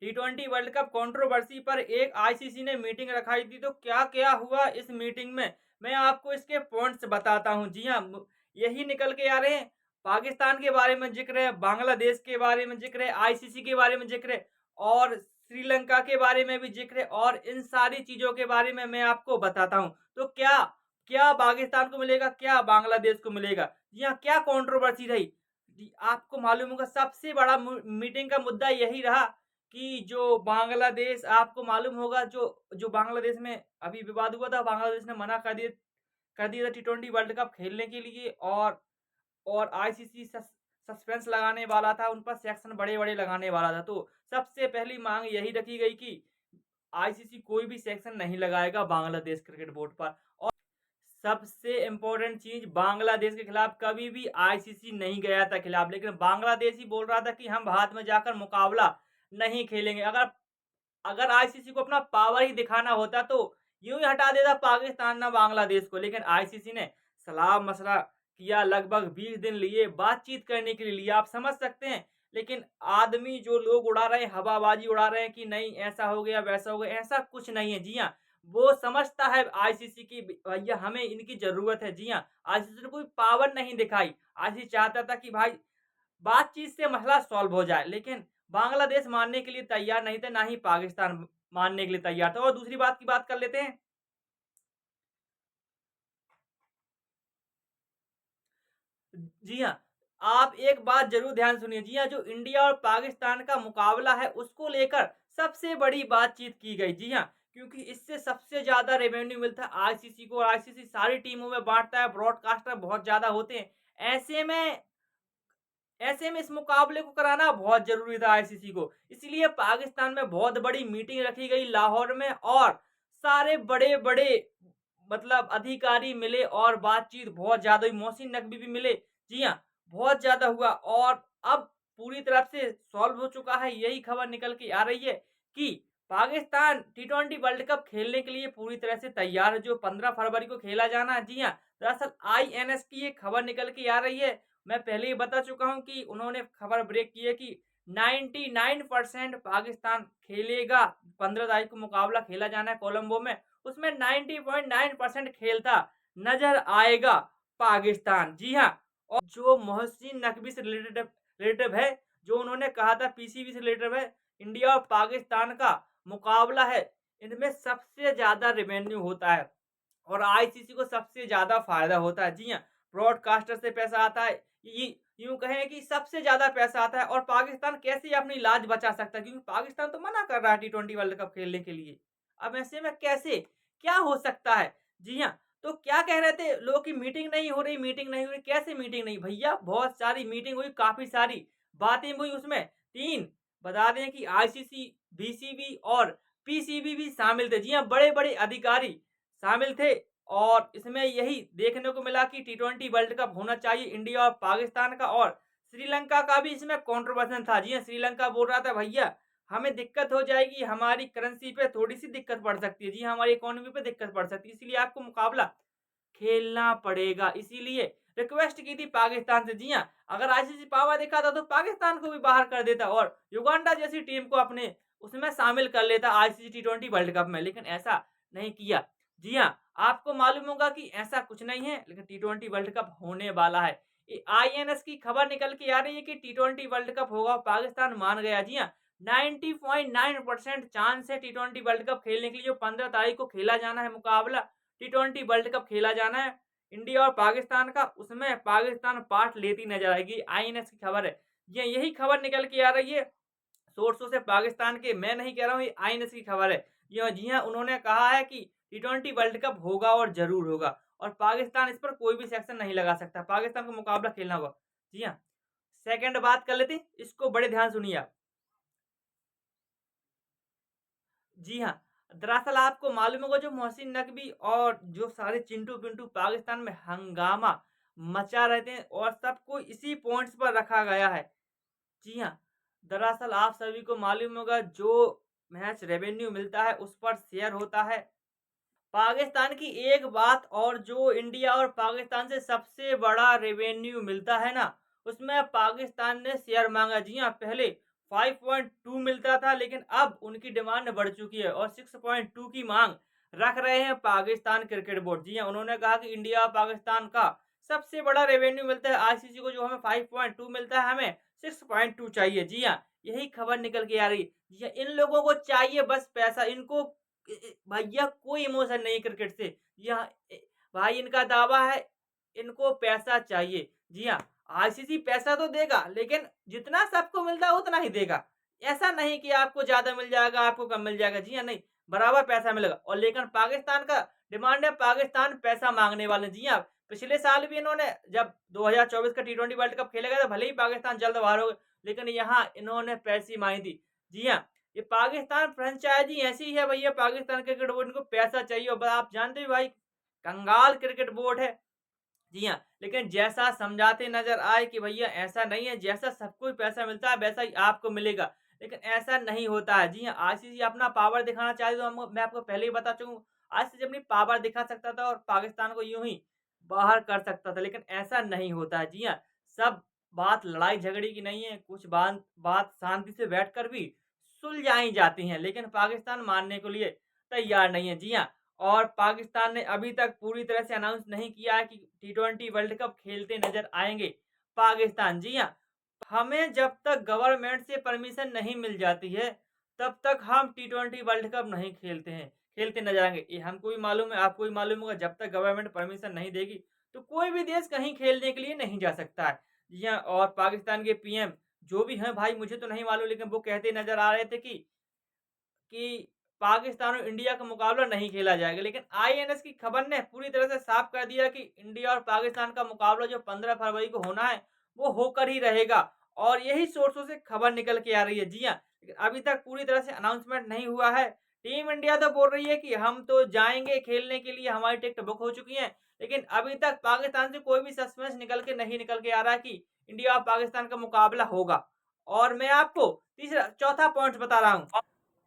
T20 world cup controversy पर एक ICC ने मीटिंग रखाई थी, तो क्या-क्या हुआ इस मीटिंग में, मैं आपको इसके पॉइंट्स बताता हूँ। जी हाँ, यही निकल के आ रहे हैं। पाकिस्तान के बारे में ज़िक्र है, बांग्लादेश के बारे में ज़िक्र है, आईसीसी के बारे में ज़िक्र है और श्रीलंका के बारे में भी ज़िक्र है और इन सारी चीज़ों के बारे में मैं आपको बताता हूँ। तो क्या क्या पाकिस्तान को मिलेगा, क्या बांग्लादेश को मिलेगा? जी हाँ, क्या कंट्रोवर्सी रही? जी, आपको मालूम होगा सबसे बड़ा मीटिंग का मुद्दा यही रहा कि जो बांग्लादेश, आपको मालूम होगा जो जो बांग्लादेश में अभी विवाद हुआ था, बांग्लादेश ने मना कर दिया था टी20 वर्ल्ड कप खेलने के लिए और आईसीसी सस्पेंस लगाने वाला था, उन पर सेक्शन बड़े-बड़े लगाने वाला था। तो सबसे पहली मांग यही रखी गई कि आईसीसी कोई भी सेक्शन नहीं लगाएगा बांग्लादेश क्रिकेट बोर्ड पर। और सबसे इम्पोर्टेंट चीज़, बांग्लादेश के खिलाफ कभी भी आईसीसी नहीं गया था खिलाफ, लेकिन बांग्लादेश ही बोल रहा था कि हम भारत में जाकर मुकाबला नहीं खेलेंगे। अगर अगर आईसीसी को अपना पावर ही दिखाना होता तो यूं ही हटा देता पाकिस्तान ना बांग्लादेश को, लेकिन आईसीसी ने सलाह मशवरा किया, लगभग 20 दिन लिए, बातचीत करने के लिए लिया, आप समझ सकते हैं। लेकिन आदमी जो लोग उड़ा रहे हैं, हवाबाजी उड़ा रहे हैं कि नहीं ऐसा हो गया वैसा हो गया, ऐसा कुछ नहीं है। जी हाँ, वो समझता है आईसीसी की भैया हमें इनकी जरूरत है। जी हाँ, आईसीसी ने कोई पावर नहीं दिखाई। आईसीसी चाहता था कि भाई बातचीत से मसला सॉल्व हो जाए, लेकिन बांग्लादेश मानने के लिए तैयार नहीं थे, ना ही पाकिस्तान मानने के लिए तैयार था। और दूसरी बात की बात कर लेते हैं। जी हाँ, आप एक बात ज़रूर ध्यान सुनिए। जी हाँ, जो इंडिया और पाकिस्तान का मुकाबला है, उसको लेकर सबसे बड़ी बातचीत की गई। जी हाँ, क्योंकि इससे सबसे ज़्यादा रेवेन्यू मिलता है आईसीसी को, और आईसीसी सारी टीमों में बाँटता है, ब्रॉडकास्टर बहुत ज़्यादा होते हैं। ऐसे में ऐसे में इस मुकाबले को कराना बहुत ज़रूरी था आईसीसी को। इसलिए पाकिस्तान में बहुत बड़ी मीटिंग रखी गई लाहौर में और सारे बड़े-बड़े मतलब अधिकारी मिले और बातचीत बहुत ज़्यादा हुई। मोहसिन नकवी भी मिले। जी हाँ, बहुत ज़्यादा हुआ और अब पूरी तरह से सॉल्व हो चुका है। यही खबर निकल के आ रही है कि पाकिस्तान टी20 वर्ल्ड कप खेलने के लिए पूरी तरह से तैयार है, जो 15 फरवरी को खेला जाना है। जी हाँ, दरअसल आईएनएस की एक खबर निकल के आ रही है। मैं पहले ही बता चुका हूँ कि उन्होंने खबर ब्रेक की है कि 99% पाकिस्तान खेलेगा। 15 तारीख को मुकाबला खेला जाना है कोलंबो में, उसमें 90.9% खेलता नजर आएगा पाकिस्तान। जी हाँ, और जो मोहसिन नकवी से रिलेटेड है, जो उन्होंने कहा था पीसीबी से रिलेटेड है, इंडिया और पाकिस्तान का मुकाबला है, इनमें सबसे ज्यादा रेवेन्यू होता है और आईसीसी को सबसे ज्यादा फायदा होता है। जी हाँ, ब्रॉडकास्टर से पैसा आता है, ये यूं कहें कि सबसे ज्यादा पैसा आता है। और पाकिस्तान कैसे अपनी लाज बचा सकता है, क्योंकि पाकिस्तान तो मना कर रहा है टी20 वर्ल्ड कप खेलने के लिए। अब ऐसे में कैसे क्या हो सकता है? जी हाँ, तो क्या कह रहे थे लोग कि मीटिंग नहीं हो रही, मीटिंग नहीं हो रही, कैसे मीटिंग नहीं? भैया बहुत सारी मीटिंग हुई, काफी सारी बातें हुई, उसमें तीन बता दें कि आईसीसी, बीसीबी और पीसीबी भी शामिल थे। जी हाँ, बड़े बड़े अधिकारी शामिल थे और इसमें यही देखने को मिला कि टी20 वर्ल्ड कप होना चाहिए इंडिया और पाकिस्तान का। और श्रीलंका का भी इसमें कंट्रोवर्शन था। जी हाँ, श्रीलंका बोल रहा था भैया हमें दिक्कत हो जाएगी, हमारी करेंसी पे थोड़ी-सी दिक्कत पड़ सकती है। जी हाँ, हमारी इकोनॉमी पे दिक्कत पड़ सकती है, इसीलिए आपको मुकाबला खेलना पड़ेगा। इसीलिए रिक्वेस्ट की थी पाकिस्तान से। जी हाँ, अगर आईसीसी पावर दिखाता तो पाकिस्तान को भी बाहर कर देता और युगांडा जैसी टीम को अपने उसमें शामिल कर लेता आईसीसी टी20 वर्ल्ड कप में, लेकिन ऐसा नहीं किया। जी हाँ, आपको मालूम होगा कि ऐसा कुछ नहीं है, लेकिन टी20 वर्ल्ड कप होने वाला है। आईएनएस की खबर निकल के आ रही है कि टी20 वर्ल्ड कप होगा, पाकिस्तान मान गया। जी हाँ, 90.9% चांस है टी20 वर्ल्ड कप खेलने के लिए, जो 15 तारीख को खेला जाना है मुकाबला, टी20 वर्ल्ड कप खेला जाना है इंडिया और पाकिस्तान का, उसमें पाकिस्तान पार्ट लेती नजर आएगी। आईएनएस की खबर है, ये यही खबर निकल के आ रही है सोर्सों से पाकिस्तान के, मैं नहीं कह रहा हूँ, ये आईएनएस की खबर है। जी हाँ, उन्होंने कहा है कि टी20 वर्ल्ड कप होगा और जरूर होगा और पाकिस्तान इस पर कोई भी सेक्शन नहीं लगा सकता, पाकिस्तान को मुकाबला खेलना होगा। जी हाँ, सेकंड बात कर लेते हैं, इसको बड़े ध्यान सुनिए आप। जी हाँ, दरअसल आपको मालूम होगा जो मोहसिन नकवी और जो सारे चिंटू-पिंटू पाकिस्तान में हंगामा मचा रहे थे और सबको इसी पॉइंट्स पर रखा गया है। जी हाँ, दरअसल आप सभी को मालूम होगा जो मैच रेवेन्यू मिलता है उस पर शेयर होता है। पाकिस्तान की एक बात और, जो इंडिया और पाकिस्तान से सबसे बड़ा रेवेन्यू मिलता है ना, उसमें पाकिस्तान ने शेयर मांगा। जी हाँ, पहले 5.2 मिलता था, लेकिन अब उनकी डिमांड बढ़ चुकी है और 6.2 की मांग रख रहे हैं पाकिस्तान क्रिकेट बोर्ड। जी हाँ, उन्होंने कहा कि इंडिया और पाकिस्तान का सबसे बड़ा रेवेन्यू मिलता है आईसीसी को, जो हमें 5.2 मिलता है, हमें 6.2 चाहिए। जी हाँ, यही खबर निकल के आ रही। जी हाँ, इन लोगों को चाहिए बस पैसा। इनको भैया कोई इमोशन नहीं क्रिकेट से। जी हाँ, भाई इनका दावा है, इनको पैसा चाहिए। जी हाँ, आईसीसी पैसा तो देगा, लेकिन जितना सबको मिलता है उतना ही देगा। ऐसा नहीं कि आपको ज़्यादा मिल जाएगा, आपको कम मिल जाएगा। जी हाँ, नहीं, बराबर पैसा मिलेगा। और लेकिन पाकिस्तान का डिमांड है, पाकिस्तान पैसा माँगने वाले। जी हाँ, पिछले साल भी इन्होंने जब 2024 का टी20 वर्ल्ड कप खेला गया था, भले ही पाकिस्तान जल्द बाहर हो गए, लेकिन यहाँ इन्होंने पैसे माँगी थी। जी हाँ, ये पाकिस्तान फ्रेंचाइज़ी ऐसी है भैया, पाकिस्तान क्रिकेट बोर्ड, इनको पैसा चाहिए। और आप जानते हो भाई, कंगाल क्रिकेट बोर्ड है। जी हाँ, लेकिन जैसा समझाते नज़र आए कि भैया ऐसा नहीं है, जैसा सबको ही पैसा मिलता है वैसा ही आपको मिलेगा, लेकिन ऐसा नहीं होता है। जी हाँ, आईसीसी अपना पावर दिखाना चाहे तो हम मैं आपको पहले ही बता चुका हूँ, आईसीसी अपनी पावर दिखा सकता था और पाकिस्तान को यूँ ही बाहर कर सकता था, लेकिन ऐसा नहीं होता है। जी हाँ, सब बात लड़ाई झगड़े की नहीं है, कुछ बात शांति से बैठकर भी सुलझाई जाती हैं, लेकिन पाकिस्तान मानने के लिए तैयार नहीं है। जी हाँ, और पाकिस्तान ने अभी तक पूरी तरह से अनाउंस नहीं किया है कि टी20 वर्ल्ड कप खेलते नज़र आएँगे पाकिस्तान। जी हाँ, हमें जब तक गवर्नमेंट से परमिशन नहीं मिल जाती है, तब तक हम टी20 वर्ल्ड कप नहीं खेलते हैं, खेलते नज़र आएँगे। ये हमको भी मालूम है, आपको भी मालूम होगा, जब तक गवर्नमेंट परमिशन नहीं देगी, तो कोई भी देश कहीं खेलने के लिए नहीं जा सकता है। जी हाँ, और पाकिस्तान के पीएम जो भी हैं भाई, मुझे तो नहीं मालूम, लेकिन वो कहते नज़र आ रहे थे कि पाकिस्तान और इंडिया का मुकाबला नहीं खेला जाएगा। लेकिन आईएनएस की खबर ने पूरी तरह से साफ कर दिया कि इंडिया और पाकिस्तान का मुकाबला जो 15 फरवरी को होना है, वो होकर ही रहेगा। और यही सोर्सों से खबर निकल के आ रही है। जी हाँ, लेकिन अभी तक पूरी तरह से अनाउंसमेंट नहीं हुआ है। टीम इंडिया तो बोल रही है कि हम तो जाएँगे खेलने के लिए, हमारी टिकट बुक हो चुकी हैं। लेकिन अभी तक पाकिस्तान से कोई भी सस्पेंस निकल के आ रहा है कि इंडिया और पाकिस्तान का मुकाबला होगा। और मैं आपको चौथा पॉइंट बता रहा हूँ।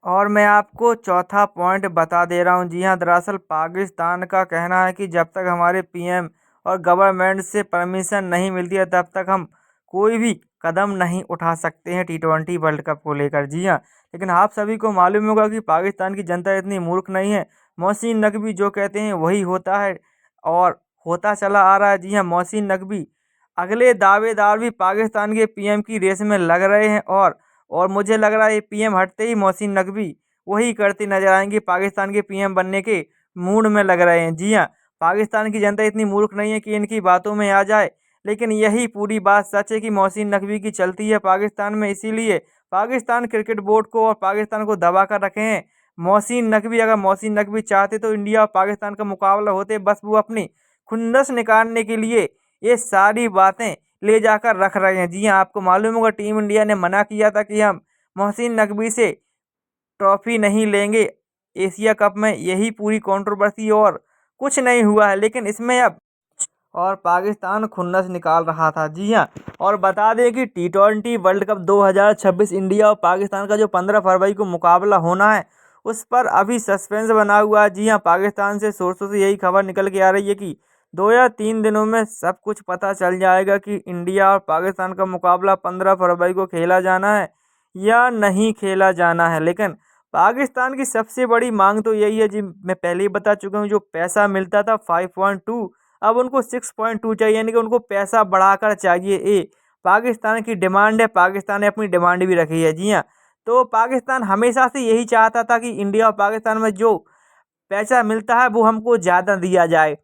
और मैं आपको चौथा पॉइंट बता दे रहा हूँ। जी हाँ, दरअसल पाकिस्तान का कहना है कि जब तक हमारे पीएम और गवर्नमेंट से परमिशन नहीं मिलती है, तब तक हम कोई भी कदम नहीं उठा सकते हैं टी20 वर्ल्ड कप को लेकर। जी हाँ, लेकिन आप सभी को मालूम होगा कि पाकिस्तान की जनता इतनी मूर्ख नहीं है। मोहसिन नकवी जो कहते हैं वही होता है और होता चला आ रहा है। जी हाँ, मोहसिन नकवी अगले दावेदार भी पाकिस्तान के पीएम की रेस में लग रहे हैं और मुझे लग रहा है ये पीएम हटते ही मोहसिन नकवी वही करते नजर आएंगे, पाकिस्तान के पीएम बनने के मूड में लग रहे हैं। जी हाँ, पाकिस्तान की जनता इतनी मूर्ख नहीं है कि इनकी बातों में आ जाए, लेकिन यही पूरी बात सच है कि मोहसिन नकवी की चलती है पाकिस्तान में। इसीलिए पाकिस्तान क्रिकेट बोर्ड को और पाकिस्तान को दबा कर रखे हैं मोहसिन नकवी। अगर मोहसिन नकवी चाहते तो इंडिया और पाकिस्तान का मुकाबला होते, बस वो अपनी खुन्नस निकालने के लिए ये सारी बातें ले जाकर रख रहे हैं। जी हाँ, आपको मालूम होगा टीम इंडिया ने मना किया था कि हम मोहसिन नकवी से ट्रॉफी नहीं लेंगे एशिया कप में। यही पूरी कंट्रोवर्सी और कुछ नहीं हुआ है, लेकिन इसमें अब और पाकिस्तान खुन्नस निकाल रहा था। जी हाँ, और बता दें कि टी20 वर्ल्ड कप 2026 इंडिया और पाकिस्तान का जो 15 फरवरी को मुकाबला होना है, उस पर अभी सस्पेंस बना हुआ है। जी हाँ, पाकिस्तान से सोर्सों से यही खबर निकल के आ रही है कि 2 या 3 दिनों में सब कुछ पता चल जाएगा कि इंडिया और पाकिस्तान का मुकाबला 15 फरवरी को खेला जाना है या नहीं खेला जाना है। लेकिन पाकिस्तान की सबसे बड़ी मांग तो यही है, जी मैं पहले ही बता चुका हूँ, जो पैसा मिलता था 5.2, अब उनको 6.2 चाहिए, यानी कि उनको पैसा बढ़ाकर चाहिए। पाकिस्तान की डिमांड है, पाकिस्तान ने अपनी डिमांड भी रखी है। जी हाँ, तो पाकिस्तान हमेशा से यही चाहता था कि इंडिया और पाकिस्तान में जो पैसा मिलता है वो हमको ज़्यादा दिया जाए।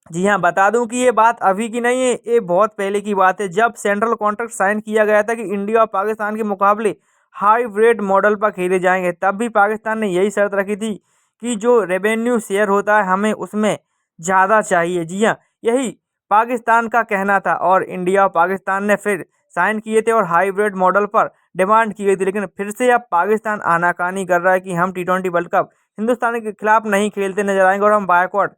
जी हाँ, बता दूं कि ये बात अभी की नहीं है, ये बहुत पहले की बात है। जब सेंट्रल कॉन्ट्रैक्ट साइन किया गया था कि इंडिया और पाकिस्तान के मुकाबले हाइब्रिड मॉडल पर खेले जाएंगे, तब भी पाकिस्तान ने यही शर्त रखी थी कि जो रेवेन्यू शेयर होता है हमें उसमें ज़्यादा चाहिए। जी हाँ, यही पाकिस्तान का कहना था और इंडिया और पाकिस्तान ने फिर साइन किए थे और हाइब्रिड मॉडल पर डिमांड की गई थी। लेकिन फिर से अब पाकिस्तान आनाकानी कर रहा है कि हम टी20 वर्ल्ड कप हिंदुस्तान के खिलाफ नहीं खेलते नजर आएंगे और हम बायकॉट।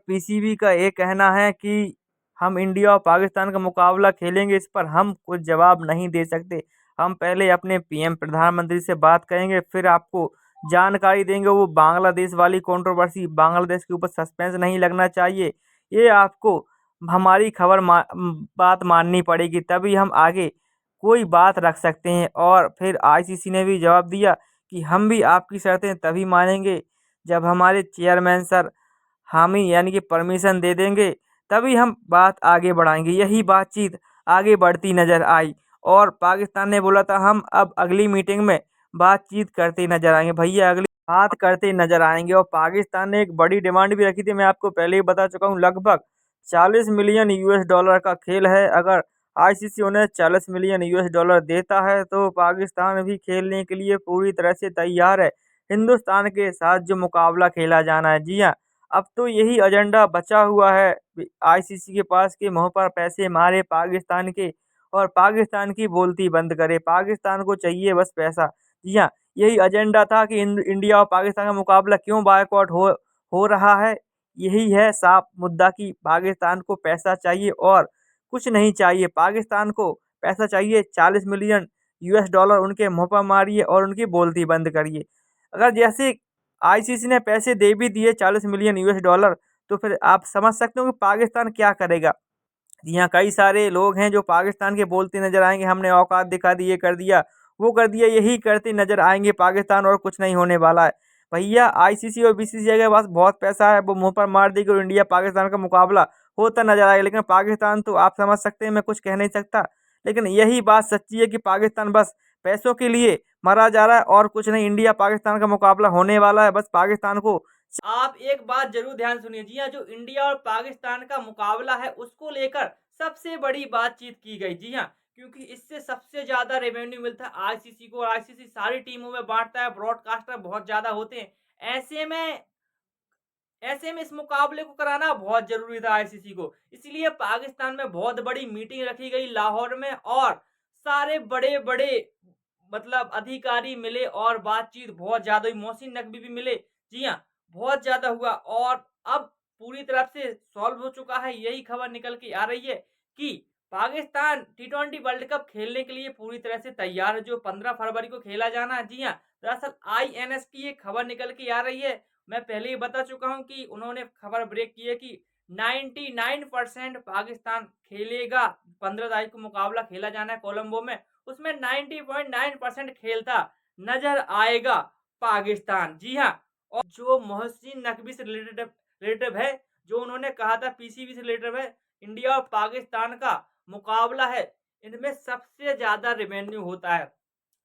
पीसीबी का ये कहना है कि हम इंडिया और पाकिस्तान का मुकाबला खेलेंगे, इस पर हम कुछ जवाब नहीं दे सकते। हम पहले अपने पीएम प्रधानमंत्री से बात करेंगे, फिर आपको जानकारी देंगे। वो बांग्लादेश वाली कंट्रोवर्सी, बांग्लादेश के ऊपर सस्पेंस नहीं लगना चाहिए, ये आपको हमारी बात माननी पड़ेगी, तभी हम आगे कोई बात रख सकते हैं। और फिर आईसीसी ने भी जवाब दिया कि हम भी आपकी शर्तें तभी मानेंगे जब हमारे चेयरमैन सर हामी यानी कि परमिशन दे देंगे, तभी हम बात आगे बढ़ाएंगे। यही बातचीत आगे बढ़ती नजर आई और पाकिस्तान ने बोला था हम अब अगली मीटिंग में बातचीत करते नजर आएंगे। भैया अगली बात करते नजर आएंगे। और पाकिस्तान ने एक बड़ी डिमांड भी रखी थी, मैं आपको पहले ही बता चुका हूँ। लगभग 40 मिलियन यूएस डॉलर का खेल है। अगर आईसीसी उन्हें 40 मिलियन यूएस डॉलर देता है तो पाकिस्तान भी खेलने के लिए पूरी तरह से तैयार है। हिंदुस्तान के साथ जो मुकाबला खेला जाना है, जी हाँ, अब तो यही एजेंडा बचा हुआ है आईसीसी के पास कि मुंह पर पैसे मारे पाकिस्तान के और पाकिस्तान की बोलती बंद करे। पाकिस्तान को चाहिए बस पैसा। जी हाँ, यही एजेंडा था कि इंडिया और पाकिस्तान का मुकाबला क्यों बायकॉट हो रहा है। यही है साफ मुद्दा कि पाकिस्तान को पैसा चाहिए और कुछ नहीं चाहिए। पाकिस्तान को पैसा चाहिए, 40 मिलियन यूएस डॉलर उनके मुंह पर मारिए और उनकी बोलती बंद करिए। अगर जैसे आईसीसी ने पैसे दे भी दिए 40 मिलियन यूएस डॉलर, तो फिर आप समझ सकते हो कि पाकिस्तान क्या करेगा। यहाँ कई सारे लोग हैं जो पाकिस्तान के बोलते नजर आएंगे, हमने औकात दिखा दी, ये कर दिया, वो कर दिया, यही करते नजर आएंगे पाकिस्तान, और कुछ नहीं होने वाला है। भैया आईसीसी और बीसीसीआई के पास बहुत पैसा है, वो मुंह पर मार देगी और इंडिया पाकिस्तान का मुकाबला होता नजर आएगा। लेकिन पाकिस्तान तो आप समझ सकते हैं, मैं कुछ कह नहीं सकता। लेकिन यही बात सच्ची है कि पाकिस्तान बस पैसों के लिए मरा जा रहा है और कुछ नहीं। इंडिया पाकिस्तान का मुकाबला होने वाला है, बस पाकिस्तान को। आप एक बात जरूर ध्यान सुनिए। जी हाँ, जो इंडिया और पाकिस्तान का मुकाबला है उसको लेकर सबसे बड़ी बातचीत की गई। जी हाँ, क्योंकि इससे सबसे ज्यादा रेवेन्यू मिलता है आईसीसी को। आईसीसी सारी टीमों में बांटता है, ब्रॉडकास्टर बहुत ज्यादा होते हैं। ऐसे में इस मुकाबले को कराना बहुत जरूरी था आईसीसी को। इसलिए पाकिस्तान में बहुत बड़ी मीटिंग रखी गई लाहौर में और सारे बड़े बड़े मतलब अधिकारी मिले और बातचीत बहुत ज्यादा हुई। मोहसिन नकवी भी मिले। जी हाँ, बहुत ज्यादा हुआ और अब पूरी तरह से सॉल्व हो चुका है। यही खबर निकल के आ रही है कि पाकिस्तान टी20 वर्ल्ड कप खेलने के लिए पूरी तरह से तैयार है, जो 15 फरवरी को खेला जाना है। जी हाँ, दरअसल आईएनएस की एक खबर निकल के आ रही है। मैं पहले ही बता चुका हूं कि उन्होंने खबर ब्रेक की है कि 99% पाकिस्तान खेलेगा। 15 तारीख को मुकाबला खेला जाना है कोलंबो में, उसमें 90.9% खेलता नजर आएगा पाकिस्तान। जी हाँ, और जो मोहसिन नकवी से रिलेटेड है, जो उन्होंने कहा था पीसीबी से रिलेटेड है, इंडिया और पाकिस्तान का मुकाबला है, इनमें सबसे ज्यादा रेवेन्यू होता है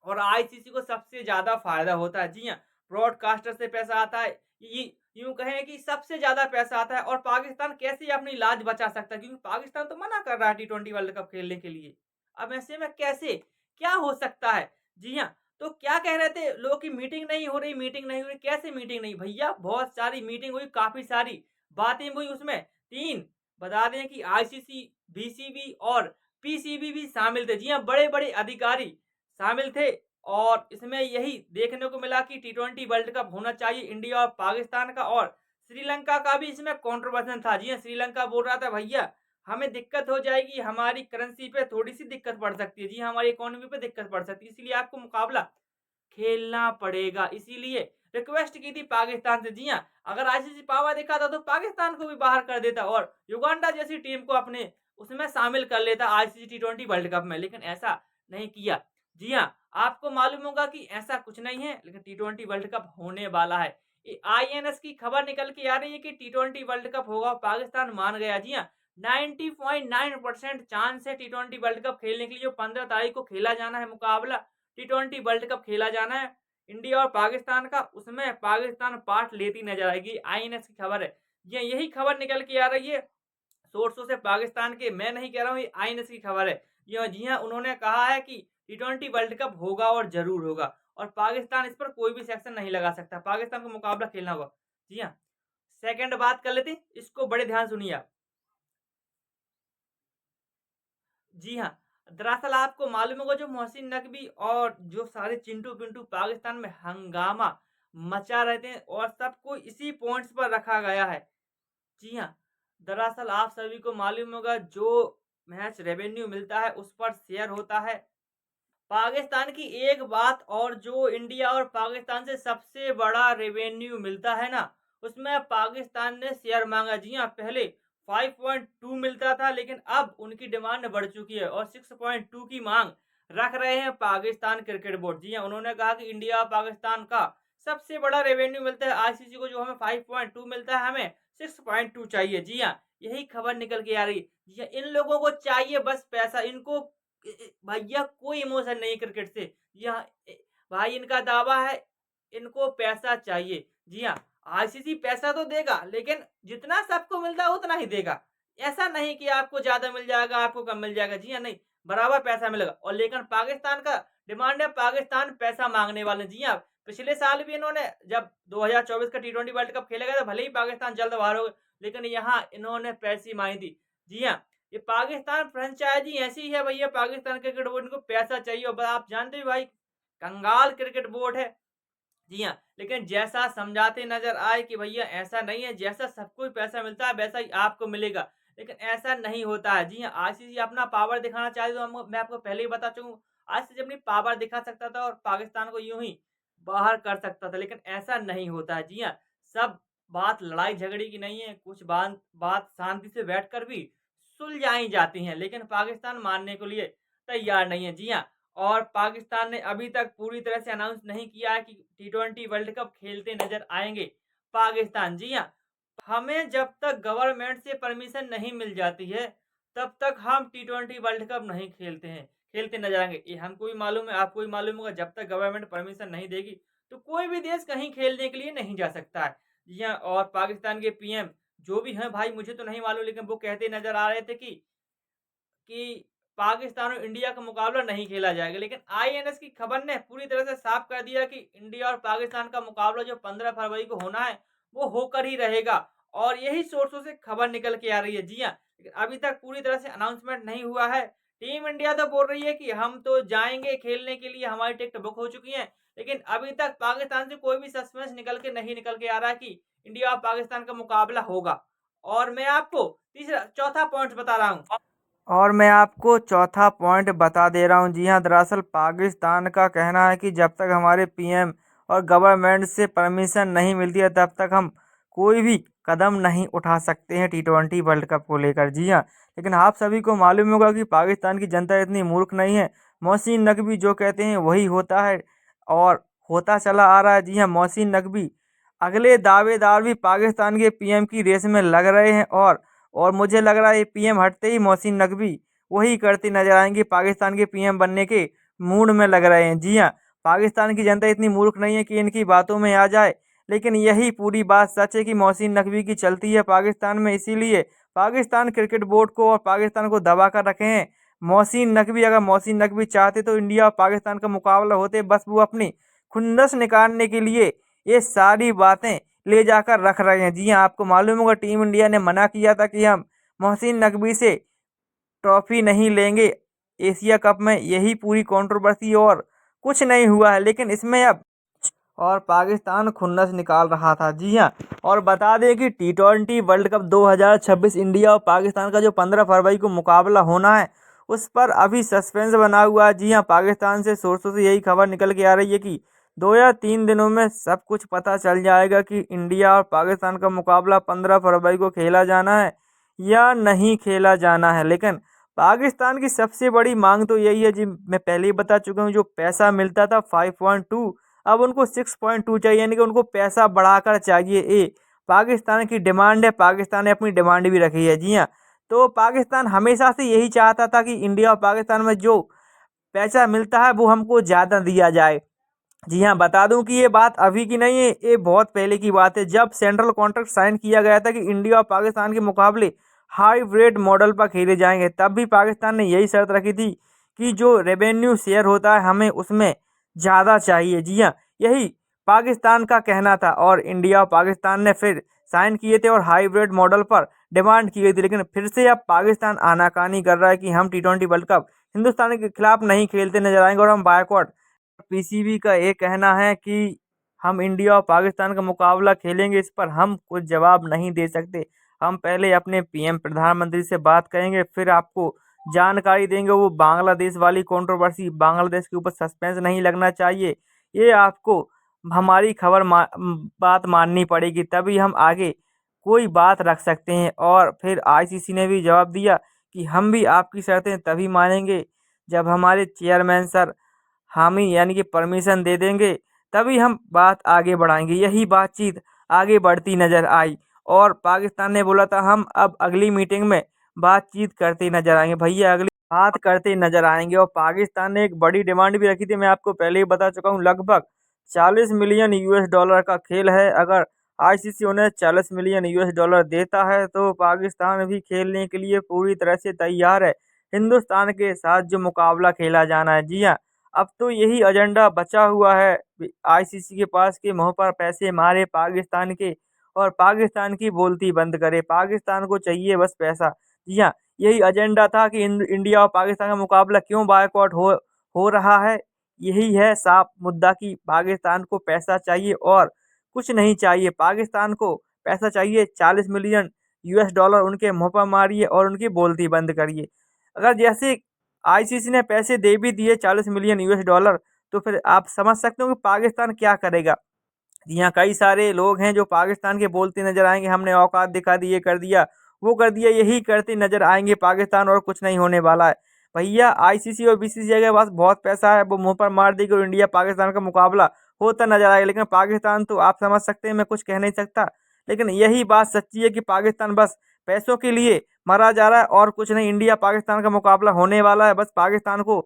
और आईसीसी को सबसे ज्यादा फायदा होता है। जी हाँ, ब्रॉडकास्टर से पैसा आता है, ये यूं कहें कि सबसे ज्यादा पैसा आता है। और पाकिस्तान कैसे अपनी लाज बचा सकता है, क्योंकि पाकिस्तान तो मना कर रहा है टी20 वर्ल्ड कप खेलने के लिए। अब ऐसे में कैसे क्या हो सकता है। जी हाँ, तो क्या कह रहे थे लोग की मीटिंग नहीं हो रही, मीटिंग नहीं हो रही। कैसे मीटिंग नहीं भैया, बहुत सारी मीटिंग हुई, काफी सारी बातें हुई। उसमें तीन बता दें कि आईसीसी, बीसीबी और पीसीबी भी शामिल थे। जी हाँ, बड़े बड़े अधिकारी शामिल थे और इसमें यही देखने को मिला कि टी20 वर्ल्ड कप होना चाहिए इंडिया और पाकिस्तान का। और श्रीलंका का भी इसमें कंट्रोवर्जन था। जी हाँ, श्रीलंका बोल रहा था भैया हमें दिक्कत हो जाएगी, हमारी करेंसी पे थोड़ी सी दिक्कत पड़ सकती है। जी हाँ, हमारी इकोनॉमी पे दिक्कत पड़ सकती है, इसीलिए आपको मुकाबला खेलना पड़ेगा। इसीलिए रिक्वेस्ट की थी पाकिस्तान से। जी हाँ, अगर आईसीसी पावर दिखाता तो पाकिस्तान को भी बाहर कर देता और युगांडा जैसी टीम को अपने उसमें शामिल कर लेता आईसीसी टी20 वर्ल्ड कप में, लेकिन ऐसा नहीं किया। जी हाँ, आपको मालूम होगा कि ऐसा कुछ नहीं है, लेकिन टी20 वर्ल्ड कप होने वाला है। आईएनएस की खबर निकल के आ रही है कि टी20 वर्ल्ड कप होगा, पाकिस्तान मान गया। जी हाँ, 90.9% चांस है टी20 वर्ल्ड कप खेलने के लिए, जो 15 तारीख को खेला जाना है मुकाबला। टी20 वर्ल्ड कप खेला जाना है इंडिया और पाकिस्तान का, उसमें पाकिस्तान पार्ट लेती नजर आएगी। आईएनएस की खबर है, ये यही खबर निकल के आ रही है सोर्सों से पाकिस्तान के। मैं नहीं कह रहा हूँ, ये आईएनएस की खबर है। ये जी हाँ, उन्होंने कहा है कि टी20 वर्ल्ड कप होगा और जरूर होगा और पाकिस्तान इस पर कोई भी सेक्शन नहीं लगा सकता। पाकिस्तान को मुकाबला खेलना होगा। जी हाँ, सेकंड बात कर लेते हैं, इसको बड़े ध्यान सुनिए आप। जी हाँ, दरअसल आपको मालूम होगा जो मोहसिन नकवी और जो सारे चिंटू पिंटू पाकिस्तान में हंगामा मचा रहे थे और सबको इसी पॉइंट्स पर रखा गया है। जी हाँ, दरअसल आप सभी को मालूम होगा जो मैच रेवेन्यू मिलता है उस पर शेयर होता है पाकिस्तान की। एक बात और, जो इंडिया और पाकिस्तान से सबसे बड़ा रेवेन्यू मिलता है ना, उसमें पाकिस्तान ने शेयर मांगा। जी हाँ, पहले 5.2 मिलता था, लेकिन अब उनकी डिमांड बढ़ चुकी है और 6.2 की मांग रख रहे हैं पाकिस्तान क्रिकेट बोर्ड। जी हाँ, उन्होंने कहा कि इंडिया और पाकिस्तान का सबसे बड़ा रेवेन्यू मिलता है आईसीसी को, जो हमें 5.2 मिलता है, हमें 6.2 चाहिए। जी हाँ, यही खबर निकल के आ रही। जी हाँ, इन लोगों को चाहिए बस पैसा। इनको भैया कोई इमोशन नहीं क्रिकेट से। जी हाँ, भाई इनका दावा है, इनको पैसा चाहिए। जी हाँ, आईसीसी पैसा तो देगा, लेकिन जितना सबको मिलता है उतना ही देगा। ऐसा नहीं कि आपको ज़्यादा मिल जाएगा, आपको कम मिल जाएगा। जी हाँ, नहीं, बराबर पैसा मिलेगा। और लेकिन पाकिस्तान का डिमांड है, पाकिस्तान पैसा माँगने वाले। जी हाँ, पिछले साल भी इन्होंने, जब 2024 का टी20 वर्ल्ड कप खेला गया था, भले ही पाकिस्तान जल्द बाहर हो गया, लेकिन यहाँ इन्होंने पैसे माँगी थी। जी हाँ, ये पाकिस्तान फ्रेंचाइज़ी ऐसी है भैया, पाकिस्तान क्रिकेट बोर्ड, इनको पैसा चाहिए। और आप जानते हो भाई, कंगाल क्रिकेट बोर्ड है। जी हाँ, लेकिन जैसा समझाते नज़र आए कि भैया ऐसा नहीं है, जैसा सबको ही पैसा मिलता है वैसा ही आपको मिलेगा, लेकिन ऐसा नहीं होता है। जी हाँ, आईसीसी अपना पावर दिखाना चाहे तो हम मैं आपको पहले ही बता चुका हूँ, आईसीसी अपनी पावर दिखा सकता था और पाकिस्तान को यूँ ही बाहर कर सकता था, लेकिन ऐसा नहीं होता है। जी हाँ, सब बात लड़ाई-झगड़े की नहीं है, कुछ बात शांति से बैठकर भी सुलझाई जाती हैं, लेकिन पाकिस्तान मानने के लिए तैयार नहीं है। जी हाँ, और पाकिस्तान ने अभी तक पूरी तरह से अनाउंस नहीं किया है कि टी20 वर्ल्ड कप खेलते नज़र आएँगे पाकिस्तान। जी हाँ, हमें जब तक गवर्नमेंट से परमिशन नहीं मिल जाती है, तब तक हम टी20 वर्ल्ड कप नहीं खेलते नज़र आएँगे। ये हमको भी मालूम है, आपको भी मालूम होगा, जब तक गवर्नमेंट परमिशन नहीं देगी, तो कोई भी देश कहीं खेलने के लिए नहीं जा सकता है। जी हाँ, और पाकिस्तान के पीएम जो भी हैं भाई, मुझे तो नहीं मालूम, लेकिन वो कहते नज़र आ रहे थे कि पाकिस्तान और इंडिया का मुकाबला नहीं खेला जाएगा। लेकिन आईएनएस की खबर ने पूरी तरह से साफ कर दिया कि इंडिया और पाकिस्तान का मुकाबला जो 15 फरवरी को होना है, वो होकर ही रहेगा। और यही सोर्सों से खबर निकल के आ रही है। जी हाँ, लेकिन अभी तक पूरी तरह से अनाउंसमेंट नहीं हुआ है। टीम इंडिया तो बोल रही है कि हम तो जाएँगे खेलने के लिए, हमारी टिकट बुक हो चुकी है। लेकिन अभी तक पाकिस्तान से कोई भी सस्पेंस निकल के आ रहा है कि इंडिया और पाकिस्तान का मुकाबला होगा। और मैं आपको चौथा पॉइंट बता रहा हूँ। और मैं आपको चौथा पॉइंट बता दे रहा हूँ। जी हाँ, दरअसल पाकिस्तान का कहना है कि जब तक हमारे पीएम और गवर्नमेंट से परमिशन नहीं मिलती है, तब तक हम कोई भी कदम नहीं उठा सकते हैं टी20 वर्ल्ड कप को लेकर। जी हाँ, लेकिन आप सभी को मालूम होगा कि पाकिस्तान की जनता इतनी मूर्ख नहीं है। मोहसिन नकवी जो कहते हैं वही होता है और होता चला आ रहा है। जी हाँ, मोहसिन नकवी अगले दावेदार भी पाकिस्तान के पीएम की रेस में लग रहे हैं। और मुझे लग रहा है ये पीएम हटते ही मोहसिन नकवी वही करते नजर आएंगे, पाकिस्तान के पीएम बनने के मूड में लग रहे हैं। जी हाँ, पाकिस्तान की जनता इतनी मूर्ख नहीं है कि इनकी बातों में आ जाए, लेकिन यही पूरी बात सच है कि मोहसिन नकवी की चलती है पाकिस्तान में। इसीलिए पाकिस्तान क्रिकेट बोर्ड को और पाकिस्तान को दबा कर रखे हैं मोहसिन नकवी। अगर मोहसिन नकवी चाहते तो इंडिया और पाकिस्तान का मुकाबला होते, बस वो अपनी खुन्नस निकालने के लिए ये सारी बातें ले जाकर रख रहे हैं। जी हाँ, आपको मालूम होगा टीम इंडिया ने मना किया था कि हम मोहसिन नकवी से ट्रॉफी नहीं लेंगे एशिया कप में। यही पूरी कंट्रोवर्सी, और कुछ नहीं हुआ है, लेकिन इसमें अब और पाकिस्तान खुन्नस निकाल रहा था। जी हाँ, और बता दें कि टी20 वर्ल्ड कप 2026 इंडिया और पाकिस्तान का जो 15 फरवरी को मुकाबला होना है, उस पर अभी सस्पेंस बना हुआ है। जी हाँ, पाकिस्तान से सोर्सों से यही खबर निकल के आ रही है कि 2 या 3 दिनों में सब कुछ पता चल जाएगा कि इंडिया और पाकिस्तान का मुकाबला 15 फरवरी को खेला जाना है या नहीं खेला जाना है। लेकिन पाकिस्तान की सबसे बड़ी मांग तो यही है, जी मैं पहले ही बता चुका हूँ, जो पैसा मिलता था 5.2, अब उनको 6.2 चाहिए, यानी कि उनको पैसा बढ़ाकर चाहिए। पाकिस्तान की डिमांड है, पाकिस्तान ने अपनी डिमांड भी रखी है। जी हाँ, तो पाकिस्तान हमेशा से यही चाहता था कि इंडिया और पाकिस्तान में जो पैसा मिलता है वो हमको ज़्यादा दिया जाए। जी हाँ, बता दूं कि ये बात अभी की नहीं है, ये बहुत पहले की बात है। जब सेंट्रल कॉन्ट्रैक्ट साइन किया गया था कि इंडिया और पाकिस्तान के मुकाबले हाइब्रिड मॉडल पर खेले जाएंगे, तब भी पाकिस्तान ने यही शर्त रखी थी कि जो रेवेन्यू शेयर होता है हमें उसमें ज़्यादा चाहिए। जी हाँ, यही पाकिस्तान का कहना था, और इंडिया और पाकिस्तान ने फिर साइन किए थे और हाइब्रिड मॉडल पर डिमांड की गई थी। लेकिन फिर से अब पाकिस्तान आनाकानी कर रहा है कि हम टी20 वर्ल्ड कप हिंदुस्तान के खिलाफ नहीं खेलते नजर आएंगे और हम बायकॉट। पीसीबी का ये कहना है कि हम इंडिया और पाकिस्तान का मुकाबला खेलेंगे, इस पर हम कुछ जवाब नहीं दे सकते। हम पहले अपने पीएम प्रधानमंत्री से बात करेंगे, फिर आपको जानकारी देंगे। वो बांग्लादेश वाली कंट्रोवर्सी, बांग्लादेश के ऊपर सस्पेंस नहीं लगना चाहिए, ये आपको हमारी बात माननी पड़ेगी, तभी हम आगे कोई बात रख सकते हैं। और फिर आईसीसी ने भी जवाब दिया कि हम भी आपकी शर्तें तभी मानेंगे जब हमारे चेयरमैन सर हामी यानी कि परमिशन दे देंगे, तभी हम बात आगे बढ़ाएंगे। यही बातचीत आगे बढ़ती नजर आई और पाकिस्तान ने बोला था हम अब अगली मीटिंग में बातचीत करते नजर आएंगे। भैया अगली बात करते नजर आएंगे। और पाकिस्तान ने एक बड़ी डिमांड भी रखी थी, मैं आपको पहले ही बता चुका हूँ। लगभग 40 मिलियन US डॉलर का खेल है। अगर आईसीसी उन्हें 40 मिलियन US डॉलर देता है तो पाकिस्तान भी खेलने के लिए पूरी तरह से तैयार है। हिंदुस्तान के साथ जो मुकाबला खेला जाना है, जी हाँ, अब तो यही एजेंडा बचा हुआ है आईसीसी के पास कि मुंह पर पैसे मारे पाकिस्तान के और पाकिस्तान की बोलती बंद करे। पाकिस्तान को चाहिए बस पैसा। जी हाँ, यही एजेंडा था कि इंडिया और पाकिस्तान का मुकाबला क्यों बायकॉट हो रहा है। यही है साफ मुद्दा कि पाकिस्तान को पैसा चाहिए और कुछ नहीं चाहिए। पाकिस्तान को पैसा चाहिए, 40 मिलियन US डॉलर उनके मुंह पर मारिए और उनकी बोलती बंद करिए। अगर जैसे आईसीसी ने पैसे दे भी दिए 40 मिलियन US डॉलर, तो फिर आप समझ सकते हो कि पाकिस्तान क्या करेगा। यहाँ कई सारे लोग हैं जो पाकिस्तान के बोलते नजर आएंगे, हमने औकात दिखा दी, ये कर दिया, वो कर दिया, यही करते नजर आएंगे पाकिस्तान, और कुछ नहीं होने वाला है। भैया आईसीसी और बीसीसीआई के पास बहुत पैसा है, वो मुंह पर मार देगी और इंडिया पाकिस्तान का मुकाबला होता नजर आएगा। लेकिन पाकिस्तान तो आप समझ सकते हैं, मैं कुछ कह नहीं सकता। लेकिन यही बात सच्ची है कि पाकिस्तान बस पैसों के लिए मरा जा रहा है और कुछ नहीं। इंडिया पाकिस्तान का मुकाबला होने वाला है, बस पाकिस्तान को